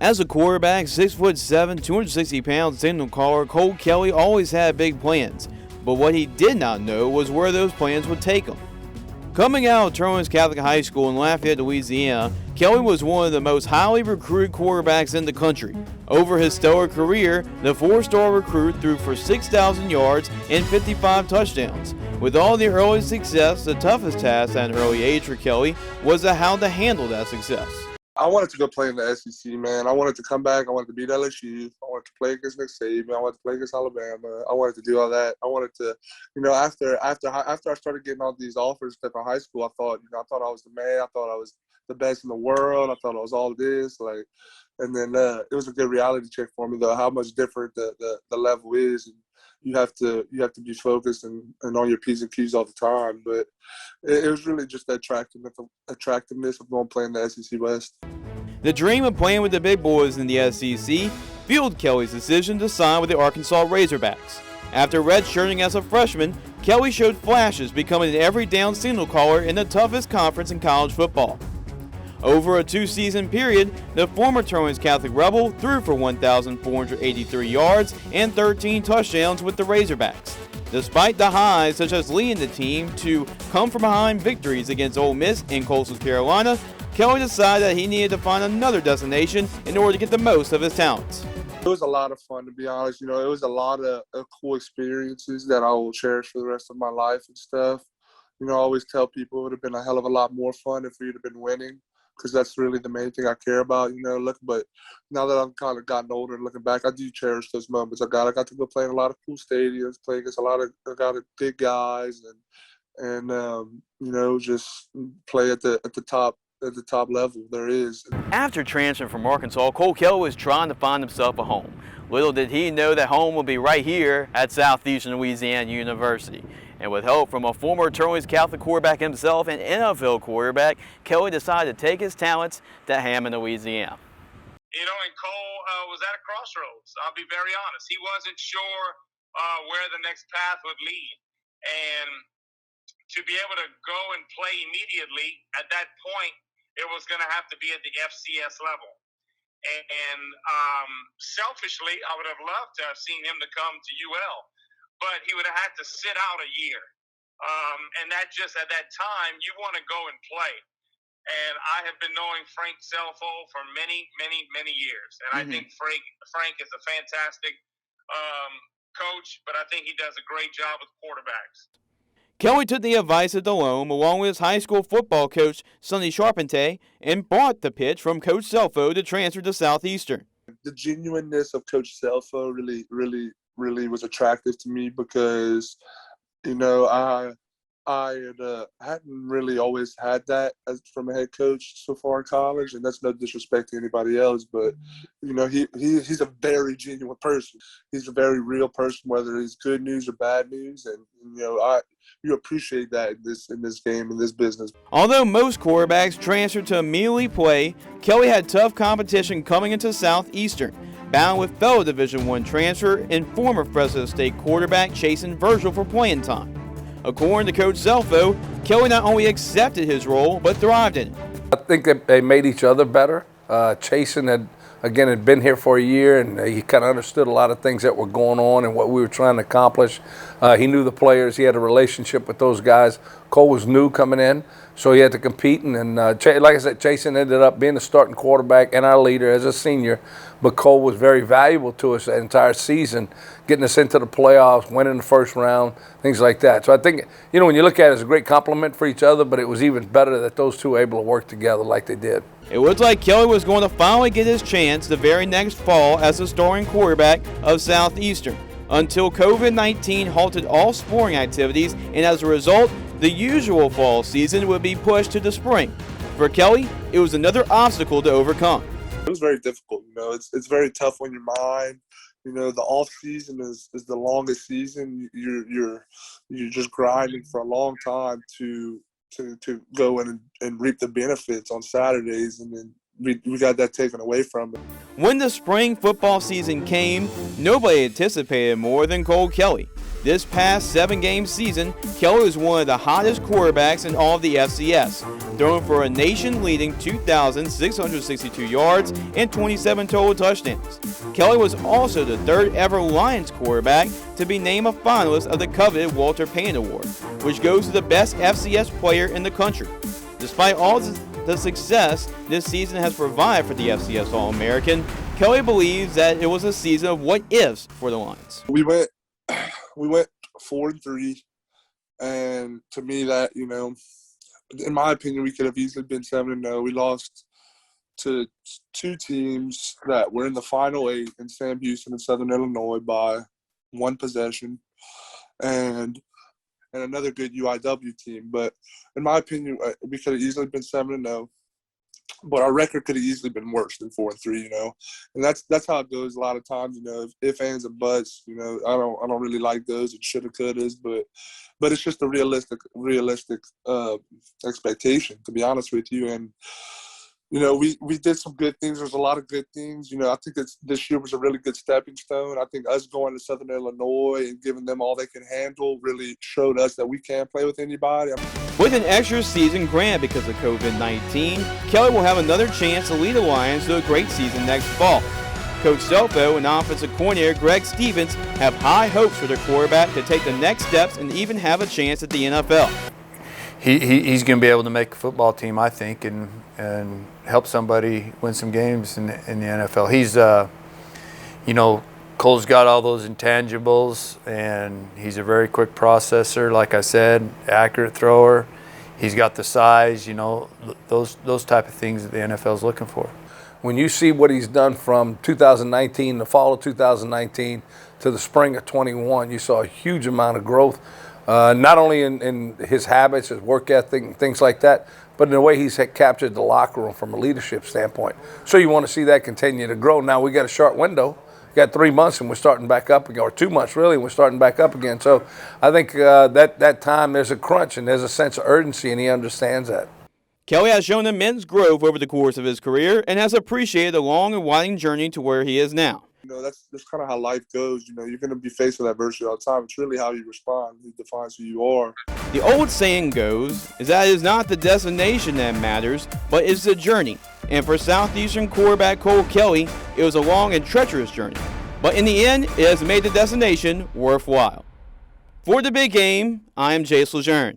As a quarterback, 6'7", 260 pounds, signal caller, Cole Kelley always had big plans, but what he did not know was where those plans would take him. Coming out of Terrence Catholic High School in Lafayette, Louisiana, Kelley was one of the most highly recruited quarterbacks in the country. Over his stellar career, the four-star recruit threw for 6,000 yards and 55 touchdowns. With all the early success, the toughest task at an early age for Kelley was how to handle that success. I wanted to go play in the SEC, man. I wanted to come back. I wanted to beat LSU. I wanted to play against Nick Saban. I wanted to play against Alabama. I wanted to do all that. I wanted to, after I started getting all these offers from high school, I thought I was the man. I thought I was the best in the world. I thought I was all this, and then it was a good reality check for me, though, how much different the level is. And you have to be focused and on your P's and Q's all the time. But it was really just the attractiveness of going play in the SEC West. The dream of playing with the big boys in the SEC fueled Kelley's decision to sign with the Arkansas Razorbacks. After redshirting as a freshman, Kelley showed flashes, becoming an every-down signal caller in the toughest conference in college football. Over a two-season period, the former Terrence Catholic Rebel threw for 1,483 yards and 13 touchdowns with the Razorbacks. Despite the highs, such as leading the team to come-from-behind victories against Ole Miss and Coastal Carolina, Kelley decided that he needed to find another destination in order to get the most of his talents. It was a lot of fun, to be honest. It was a lot of cool experiences that I will cherish for the rest of my life and stuff. I always tell people it would have been a hell of a lot more fun if we'd have been winning, because that's really the main thing I care about, But now that I've kind of gotten older and looking back, I do cherish those moments. I got to go play in a lot of cool stadiums, play against a lot of big guys, and just play at the top level there is. After transferring from Arkansas, Cole Kelley was trying to find himself a home. Little did he know that home would be right here at Southeastern Louisiana University. And with help from a former Terrence Catholic quarterback himself and NFL quarterback, Kelley decided to take his talents to Hammond, Louisiana. And Cole was at a crossroads. I'll be very honest. He wasn't sure where the next path would lead. And to be able to go and play immediately at that point, it was going to have to be at the FCS level. And selfishly, I would have loved to have seen him to come to UL, but he would have had to sit out a year. And that just, at that time, you want to go and play. And I have been knowing Frank Selfo for many, many, many years. And I think Frank is a fantastic coach, but I think he does a great job with quarterbacks. Kelley took the advice of Delhomme along with his high school football coach, Sonny Charpentier, and bought the pitch from Coach Selfo to transfer to Southeastern. The genuineness of Coach Selfo really was attractive to me because, I hadn't really always had that from a head coach so far in college, and that's no disrespect to anybody else, but he's a very genuine person. He's a very real person, whether it's good news or bad news, and you appreciate that in this game, in this business. Although most quarterbacks transfer to immediately play, Kelley had tough competition coming into Southeastern, bound with fellow Division I transfer and former Fresno State quarterback chasing Virgil for playing time. According to Coach Selfo, Kelley not only accepted his role, but thrived in it. I think that they made each other better. Chasen had been here for a year, and he kind of understood a lot of things that were going on and what we were trying to accomplish. He knew the players. He had a relationship with those guys. Cole was new coming in, so he had to compete. And like I said, Chasen ended up being the starting quarterback and our leader as a senior. But Cole was very valuable to us that entire season, getting us into the playoffs, winning the first round, things like that. So I think, when you look at it, it's a great compliment for each other, but it was even better that those two were able to work together like they did. It looked like Kelley was going to finally get his chance the very next fall as the starting quarterback of Southeastern, until COVID-19 halted all sporting activities, and as a result, the usual fall season would be pushed to the spring. For Kelley, it was another obstacle to overcome. It was very difficult. It's very tough on your mind. The off season is the longest season. You're just grinding for a long time to go in and reap the benefits on Saturdays, and then we got that taken away from it. When the spring football season came, nobody anticipated more than Cole Kelley. This past 7-game season, Kelley was one of the hottest quarterbacks in all of the FCS. throwing for a nation-leading 2,662 yards and 27 total touchdowns. Kelley was also the third ever Lions quarterback to be named a finalist of the coveted Walter Payton Award, which goes to the best FCS player in the country. Despite all the success this season has provided for the FCS All-American, Kelley believes that it was a season of what-ifs for the Lions. We went 4-3, and to me that, in my opinion, we could have easily been 7-0. We lost to two teams that were in the final 8 in Sam Houston and Southern Illinois by one possession, and another good UIW team. But in my opinion, we could have easily been 7-0. But our record could have easily been worse than 4-3, and that's how it goes a lot of times. If ands and buts. I don't really like those and shoulda, couldas, but it's just a realistic expectation, to be honest with you. And we did some good things. There's a lot of good things. I think this year was a really good stepping stone. I think us going to Southern Illinois and giving them all they can handle really showed us that we can play with anybody. With an extra season granted because of COVID-19, Kelley will have another chance to lead the Lions to a great season next fall. Coach Stelfo and offensive coordinator Greg Stevens have high hopes for their quarterback to take the next steps and even have a chance at the NFL. He's going to be able to make a football team, I think, and help somebody win some games in the NFL. He's, Cole's got all those intangibles, and he's a very quick processor, like I said, accurate thrower. He's got the size, those type of things that the NFL is looking for. When you see what he's done from 2019, the fall of 2019 to the spring of 21, you saw a huge amount of growth. Not only in his habits, his work ethic, and things like that, but in the way he's captured the locker room from a leadership standpoint. So you want to see that continue to grow. Now we got a short window. We got 3 months and we're starting back up again, or 2 months really, and we're starting back up again. So I think that time there's a crunch and there's a sense of urgency, and he understands that. Kelley has shown immense growth over the course of his career and has appreciated the long and winding journey to where he is now. That's kind of how life goes. You're going to be faced with adversity all the time. It's really how you respond that defines who you are. The old saying goes is that it is not the destination that matters, but it's the journey. And for Southeastern quarterback Cole Kelley, it was a long and treacherous journey. But in the end, it has made the destination worthwhile. For the Big Game, I am Jace LeJeune.